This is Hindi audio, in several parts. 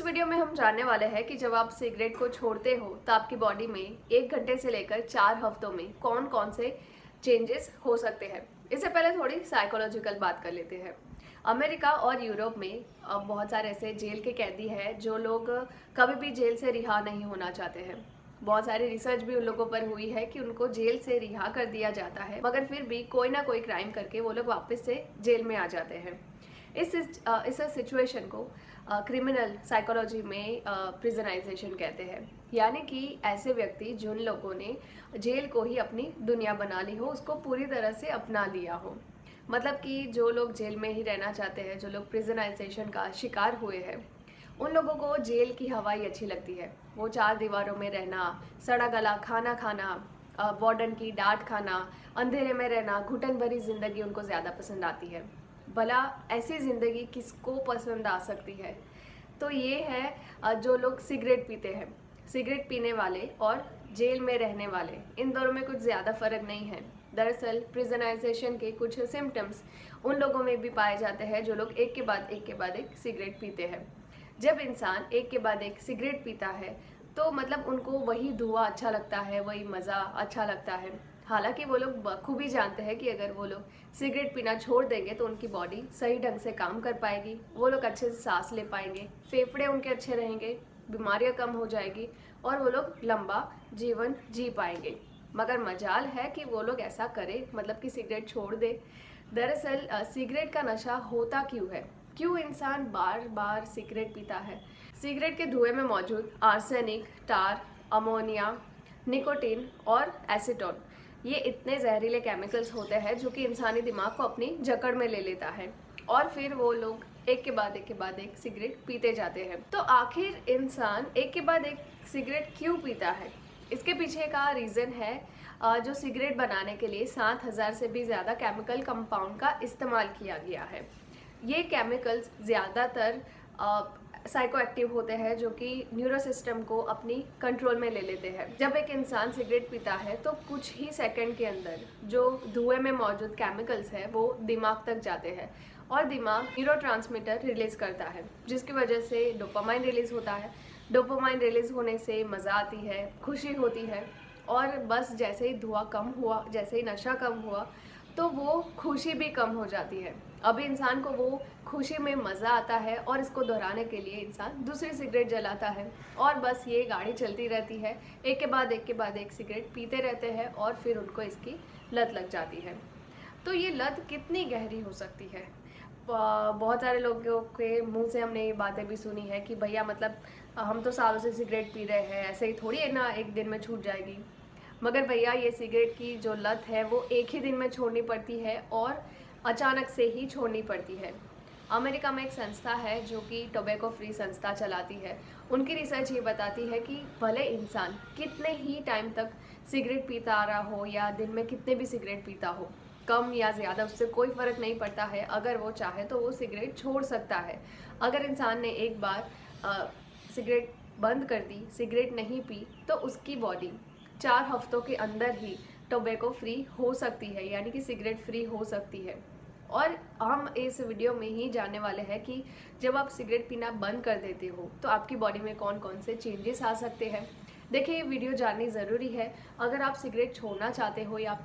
वीडियो में हम जानने वाले हैं कि जब आप सिगरेट को छोड़ते हो तो आपकी बॉडी में 1 घंटे से लेकर 4 हफ्तों में कौन कौन से चेंजेस हो सकते हैं। इससे पहले थोड़ी साइकोलॉजिकल बात कर लेते हैं। अमेरिका और यूरोप में अब बहुत सारे ऐसे जेल के कैदी हैं जो लोग कभी भी जेल से रिहा नहीं होना चाहते हैं। बहुत सारी रिसर्च भी उन लोगों पर हुई है कि उनको जेल से रिहा कर दिया जाता है, मगर फिर भी कोई ना कोई क्राइम करके वो लोग वापस से जेल में आ जाते हैं। इस सिचुएशन को क्रिमिनल साइकोलॉजी में प्रिजनाइजेशन कहते हैं, यानी कि ऐसे व्यक्ति जिन लोगों ने जेल को ही अपनी दुनिया बना ली हो, उसको पूरी तरह से अपना लिया हो। मतलब कि जो लोग जेल में ही रहना चाहते हैं, जो लोग प्रिजनाइजेशन का शिकार हुए हैं, उन लोगों को जेल की हवा ही अच्छी लगती है। वो 4 दीवारों में रहना, सड़ा गला खाना खाना, वार्डन की डांट खाना, अंधेरे में रहना, घुटन भरी जिंदगी उनको ज़्यादा पसंद आती है। भला ऐसी ज़िंदगी किसको पसंद आ सकती है? तो ये है जो लोग सिगरेट पीते हैं। सिगरेट पीने वाले और जेल में रहने वाले, इन दोनों में कुछ ज़्यादा फ़र्क नहीं है। दरअसल प्रिजनाइजेशन के कुछ सिम्टम्स उन लोगों में भी पाए जाते हैं जो लोग एक के बाद एक सिगरेट पीते हैं। जब इंसान एक के बाद एक सिगरेट पीता है तो मतलब उनको वही धुआं अच्छा लगता है, वही मज़ा अच्छा लगता है। हालांकि वो लोग बखूबी जानते हैं कि अगर वो लोग सिगरेट पीना छोड़ देंगे तो उनकी बॉडी सही ढंग से काम कर पाएगी, वो लोग अच्छे से सांस ले पाएंगे, फेफड़े उनके अच्छे रहेंगे, बीमारियां कम हो जाएगी और वो लोग लंबा जीवन जी पाएंगे। मगर मजाल है कि वो लोग ऐसा करें, मतलब कि सिगरेट छोड़ दे। दरअसल सिगरेट का नशा होता क्यों है, क्यों इंसान बार बार सिगरेट पीता है? सिगरेट के धुएं में मौजूद आर्सेनिक, टार, अमोनिया, निकोटीन और एसीटोन, ये इतने जहरीले केमिकल्स होते हैं जो कि इंसानी दिमाग को अपनी जकड़ में ले लेता है और फिर वो लोग एक के बाद एक सिगरेट पीते जाते हैं। तो आखिर इंसान एक के बाद एक सिगरेट क्यों पीता है? इसके पीछे का रीज़न है जो सिगरेट बनाने के लिए 7,000 से भी ज़्यादा केमिकल कंपाउंड का इस्तेमाल किया गया है। ये केमिकल्स ज़्यादातर साइको एक्टिव होते हैं जो कि न्यूरो सिस्टम को अपनी कंट्रोल में ले लेते हैं। जब एक इंसान सिगरेट पीता है तो कुछ ही सेकंड के अंदर जो धुएं में मौजूद केमिकल्स है वो दिमाग तक जाते हैं और दिमाग न्यूरोट्रांसमीटर रिलीज करता है, जिसकी वजह से डोपामाइन रिलीज होता है। डोपामाइन रिलीज होने से मज़ा आती है, खुशी होती है और बस जैसे ही धुआं कम हुआ, जैसे ही नशा कम हुआ तो वो खुशी भी कम हो जाती है। अभी इंसान को वो खुशी में मज़ा आता है और इसको दोहराने के लिए इंसान दूसरी सिगरेट जलाता है और बस ये गाड़ी चलती रहती है। एक के बाद एक सिगरेट पीते रहते हैं और फिर उनको इसकी लत लग जाती है। तो ये लत कितनी गहरी हो सकती है? बहुत सारे लोगों के मुंह से हमने ये बातें भी सुनी है कि भैया मतलब हम तो सालों से सिगरेट पी रहे हैं, ऐसे ही थोड़ी है ना एक दिन में छूट जाएगी। मगर भैया ये सिगरेट की जो लत है वो एक ही दिन में छोड़नी पड़ती है और अचानक से ही छोड़नी पड़ती है। अमेरिका में एक संस्था है जो कि टोबैको फ्री संस्था चलाती है। उनकी रिसर्च ये बताती है कि भले इंसान कितने ही टाइम तक सिगरेट पीता आ रहा हो या दिन में कितने भी सिगरेट पीता हो, कम या ज़्यादा उससे कोई फ़र्क नहीं पड़ता है। अगर वो चाहे तो वो सिगरेट छोड़ सकता है। अगर इंसान ने एक बार सिगरेट बंद कर दी, सिगरेट नहीं पी, तो उसकी बॉडी 4 हफ्तों के अंदर ही टोबैको फ्री हो सकती है, यानी कि सिगरेट फ्री हो सकती है। और हम इस वीडियो में ही जानने वाले हैं कि जब आप सिगरेट पीना बंद कर देते हो तो आपकी बॉडी में कौन कौन से चेंजेस आ सकते हैं। देखिए, ये वीडियो जाननी ज़रूरी है। अगर आप सिगरेट छोड़ना चाहते हो या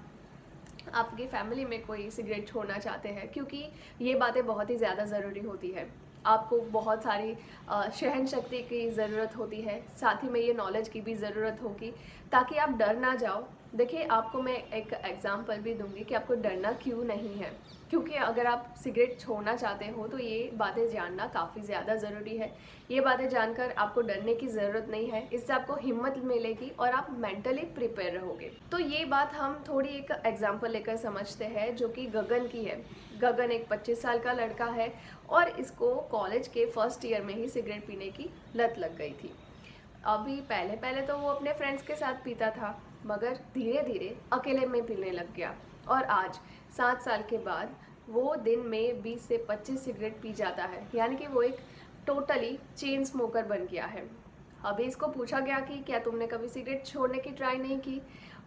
आपकी फैमिली में कोई सिगरेट छोड़ना चाहते हैं, क्योंकि ये बातें बहुत ही ज़्यादा ज़रूरी होती है। आपको बहुत सारी सहन शक्ति की ज़रूरत होती है, साथ ही में ये नॉलेज की भी ज़रूरत होगी ताकि आप डर ना जाओ। देखिए, आपको मैं एक एग्जांपल भी दूंगी कि आपको डरना क्यों नहीं है, क्योंकि अगर आप सिगरेट छोड़ना चाहते हो तो ये बातें जानना काफ़ी ज़्यादा ज़रूरी है। ये बातें जानकर आपको डरने की ज़रूरत नहीं है, इससे आपको हिम्मत मिलेगी और आप मेंटली प्रिपेयर रहोगे। तो ये बात हम थोड़ी एक एग्जांपल लेकर समझते हैं जो कि गगन की है। गगन एक 25 साल का लड़का है और इसको कॉलेज के फर्स्ट ईयर में ही सिगरेट पीने की लत लग गई थी। अभी पहले पहले तो वो अपने फ्रेंड्स के साथ पीता था, मगर धीरे धीरे अकेले में पीने लग गया और आज 7 साल के बाद वो दिन में 20 से 25 सिगरेट पी जाता है, यानी कि वो एक टोटली चेन स्मोकर बन गया है। अभी इसको पूछा गया कि क्या तुमने कभी सिगरेट छोड़ने की ट्राई नहीं की?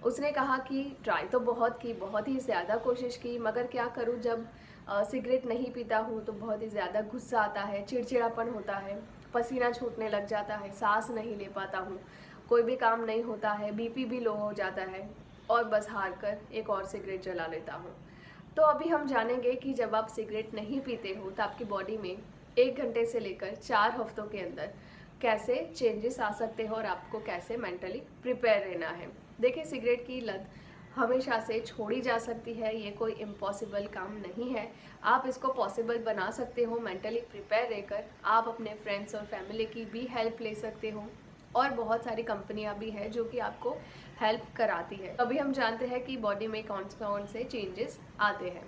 उसने कहा कि ट्राई तो बहुत की, बहुत ही ज़्यादा कोशिश की, मगर क्या करूँ, जब सिगरेट नहीं पीता हूँ तो बहुत ही ज़्यादा गुस्सा आता है, चिड़चिड़ापन होता है पसीना छूटने लग जाता है, सांस नहीं ले पाता हूँ, कोई भी काम नहीं होता है, बीपी भी लो हो जाता है और बस हार कर एक और सिगरेट जला लेता हूँ। तो अभी हम जानेंगे कि जब आप सिगरेट नहीं पीते हो तो आपकी बॉडी में 1 घंटे से लेकर 4 हफ्तों के अंदर कैसे चेंजेस आ सकते हैं और आपको कैसे मेंटली प्रिपेयर रहना है। देखिए, सिगरेट की लत हमेशा से छोड़ी जा सकती है, ये कोई इम्पॉसिबल काम नहीं है। आप इसको पॉसिबल बना सकते हो मेंटली प्रिपेयर रहकर। आप अपने फ्रेंड्स और फैमिली की भी हेल्प ले सकते हो और बहुत सारी कंपनियां भी हैं जो कि आपको हेल्प कराती है। अभी हम जानते हैं कि बॉडी में कौन कौन से चेंजेस आते हैं।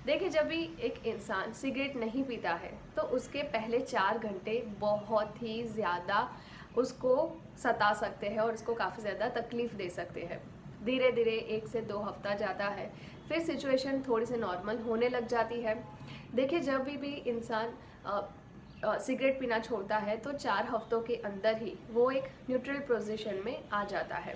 देखिए, जब भी एक इंसान सिगरेट नहीं पीता है तो उसके पहले 4 घंटे बहुत ही ज़्यादा उसको सता सकते हैं और उसको काफ़ी ज़्यादा तकलीफ़ दे सकते हैं। धीरे धीरे 1 से 2 हफ्ता जाता है, फिर सिचुएशन थोड़ी सी नॉर्मल होने लग जाती है। देखिए, जब भी इंसान सिगरेट पीना छोड़ता है तो 4 हफ्तों के अंदर ही वो एक न्यूट्रल पोजीशन में आ जाता है।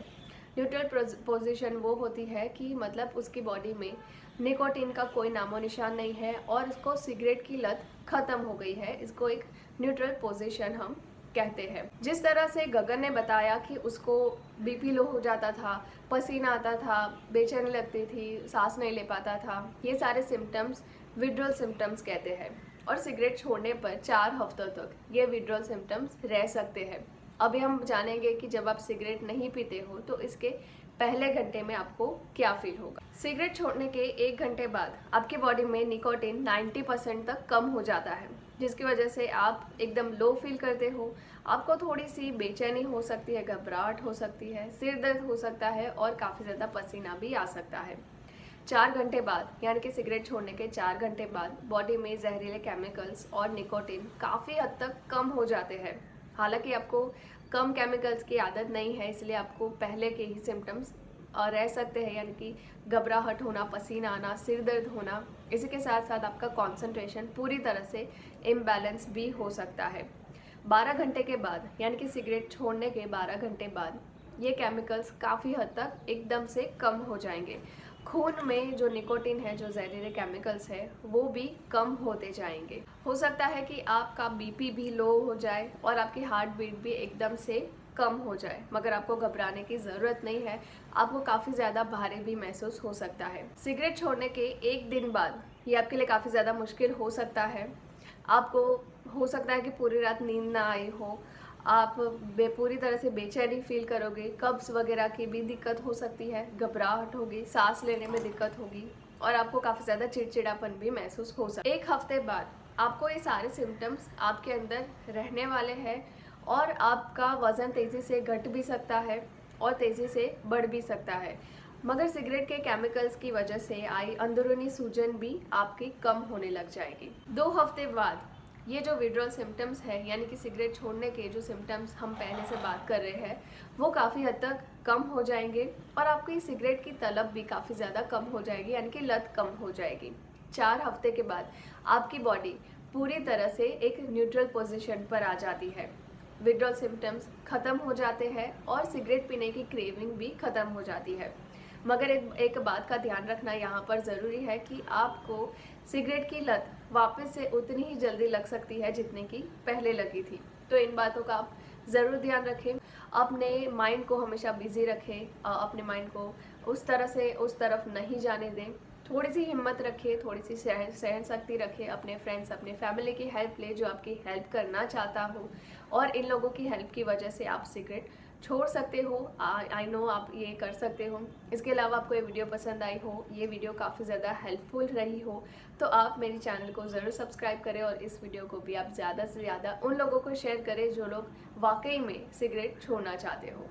न्यूट्रल पोजीशन वो होती है कि मतलब उसकी बॉडी में निकोटीन का कोई नामो निशान नहीं है और इसको सिगरेट की लत ख़त्म हो गई है। इसको एक न्यूट्रल पोजीशन हम कहते हैं। जिस तरह से गगन ने बताया कि उसको बीपी लो हो जाता था, पसीना आता था, बेचैनी लगती थी, सांस नहीं ले पाता था, ये सारे सिम्टम्स विड्रॉल सिम्टम्स कहते हैं और सिगरेट छोड़ने पर 4 हफ्तों तक ये विड्रॉल सिम्टम्स रह सकते हैं। अभी हम जानेंगे कि जब आप सिगरेट नहीं पीते हो तो इसके पहले घंटे में आपको क्या फील होगा। सिगरेट छोड़ने के 1 घंटे बाद आपकी बॉडी में निकोटीन 90% तक कम हो जाता है, जिसकी वजह से आप एकदम लो फील करते हो। आपको थोड़ी सी बेचैनी हो सकती है, घबराहट हो सकती है, सिर दर्द हो सकता है और काफ़ी ज़्यादा पसीना भी आ सकता है। 4 घंटे बाद यानी कि सिगरेट छोड़ने के 4 घंटे बाद बॉडी में जहरीले केमिकल्स और निकोटीन काफ़ी हद तक कम हो जाते हैं। हालांकि आपको कम केमिकल्स की आदत नहीं है, इसलिए आपको पहले के ही सिम्टम्स रह सकते हैं, यानी कि घबराहट होना, पसीना आना, सिर दर्द होना। इसी के साथ साथ आपका कंसंट्रेशन पूरी तरह से इम्बैलेंस भी हो सकता है। 12 घंटे के बाद यानी कि सिगरेट छोड़ने के 12 घंटे बाद ये केमिकल्स काफ़ी हद तक एकदम से कम हो जाएंगे। खून में जो निकोटीन है, जो जहरीले केमिकल्स है, वो भी कम होते जाएंगे। हो सकता है कि आपका बीपी भी लो हो जाए और आपकी हार्ट बीट भी एकदम से कम हो जाए, मगर आपको घबराने की ज़रूरत नहीं है। आपको काफ़ी ज़्यादा भारी भी महसूस हो सकता है। सिगरेट छोड़ने के 1 दिन बाद ये आपके लिए काफ़ी ज़्यादा मुश्किल हो सकता है। आपको हो सकता है कि पूरी रात नींद ना आई हो, आप पूरी तरह से बेचैनी फील करोगे, कब्ज़ वगैरह की भी दिक्कत हो सकती है, घबराहट होगी, सांस लेने में दिक्कत होगी और आपको काफ़ी ज़्यादा चिड़चिड़ापन भी महसूस हो सकता है। 1 हफ्ते बाद आपको ये सारे सिम्टम्स आपके अंदर रहने वाले हैं और आपका वज़न तेज़ी से घट भी सकता है और तेज़ी से बढ़ भी सकता है, मगर सिगरेट के केमिकल्स की वजह से आई अंदरूनी सूजन भी आपकी कम होने लग जाएगी। 2 हफ्ते बाद ये जो विड्रॉल सिम्टम्स है, यानी कि सिगरेट छोड़ने के जो सिम्टम्स हम पहले से बात कर रहे हैं, वो काफ़ी हद तक कम हो जाएंगे और आपकी सिगरेट की तलब भी काफ़ी ज़्यादा कम हो जाएगी, यानी कि लत कम हो जाएगी। 4 हफ्ते के बाद आपकी बॉडी पूरी तरह से एक न्यूट्रल पोजीशन पर आ जाती है। विड्रॉल सिम्टम्स ख़त्म हो जाते हैं और सिगरेट पीने की क्रेविंग भी ख़त्म हो जाती है। मगर एक बात का ध्यान रखना यहाँ पर ज़रूरी है कि आपको सिगरेट की लत वापस से उतनी ही जल्दी लग सकती है जितनी की पहले लगी थी। तो इन बातों का आप ज़रूर ध्यान रखें। अपने माइंड को हमेशा बिजी रखें, अपने माइंड को उस तरफ नहीं जाने दें। थोड़ी सी हिम्मत रखें, थोड़ी सी सहन शक्ति रखें। अपने फ्रेंड्स, अपने फैमिली की हेल्प ले जो आपकी हेल्प करना चाहता हो और इन लोगों की हेल्प की वजह से आप सिगरेट छोड़ सकते हो। आई नो आप ये कर सकते हो। इसके अलावा आपको ये वीडियो पसंद आई हो, ये वीडियो काफ़ी ज़्यादा हेल्पफुल रही हो, तो आप मेरी चैनल को ज़रूर सब्सक्राइब करें और इस वीडियो को भी आप ज़्यादा से ज़्यादा उन लोगों को शेयर करें जो लोग वाकई में सिगरेट छोड़ना चाहते हो।